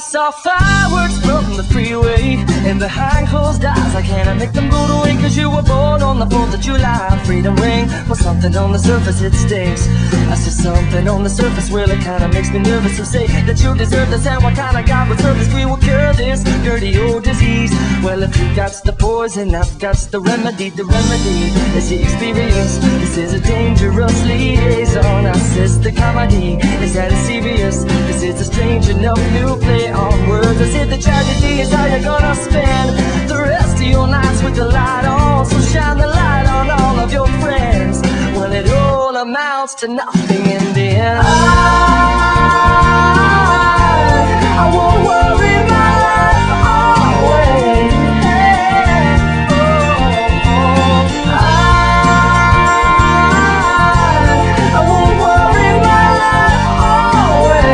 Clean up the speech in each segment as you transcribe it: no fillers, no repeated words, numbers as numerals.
saw fireworks from the freeway, and behind closed eyes I cannot make them go away. Cause you were born on the 4th of July. Freedom ring, well something on the surface it stinks. I see something on the surface, well it kinda makes me nervous. So say that you deserve this, and what kind of God would serve this? We will cure this dirty old disease. Well if you got the poison, I've got the remedy. The remedy is the experience. This is a dangerous liaison. I says the comedy, is that it's serious? This is a strange enough new play on words. I said the tragedy is how you're gonna spend the rest of your nights with the light on. So shine the light on all of your friends. Well it all amounts to nothing in the end. I won't worry my life away. I won't worry my life away.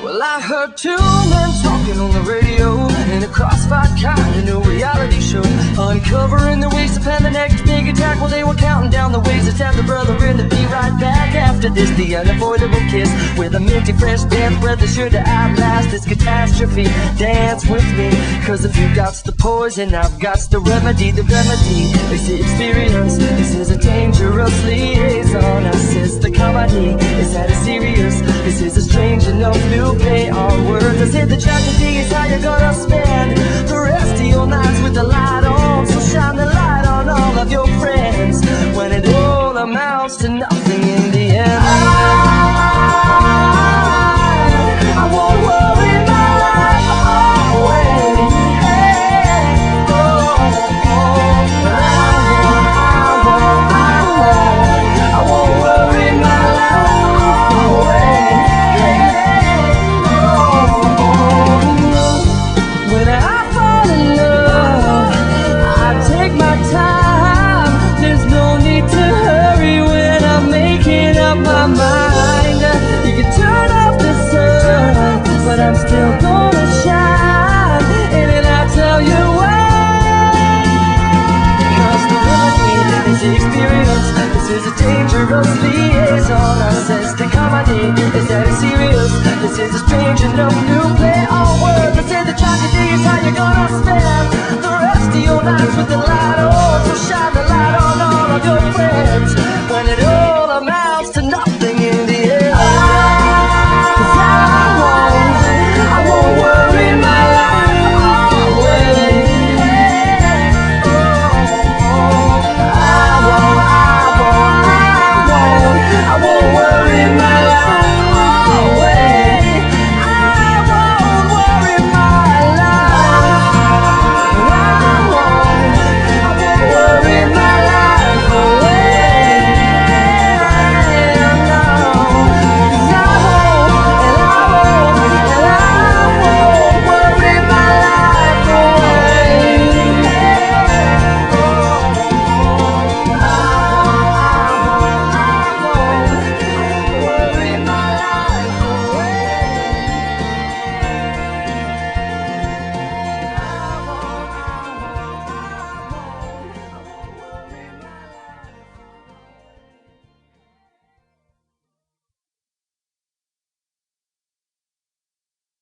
Well, I heard two men talking on the radio in a crossfire kind of new reality show, uncovering the ways to plan the next big attack. Well, they were counting down the ways to stab the brother in to be right back after this. The unavoidable kiss with a minty fresh dance breath is sure to outlast this catastrophe. Dance with me, cause if you got the poison, I've got the remedy. The remedy is the experience. This is a dangerous liaison. I says the comedy, is that it's serious? This is a strange enough new play on words. I said the tragedy is how you're gonna spend the rest of your nights with the light on. So shine the light on all of your friends when it all amounts to nothing in the end. I won't worry my life away. I won't worry my life away. When I fall in love, I take my time. There's no need to hurry when I'm making up my mind. You can turn off the sun, but I'm still gonna shine. And I'll tell you why. Cause the remedy is the experience. This is a dangerous liaison. I says the comedy, is that it's serious? This is a strange enough new play on words. I say the tragedy is how you're gonna spend the rest of your lives with the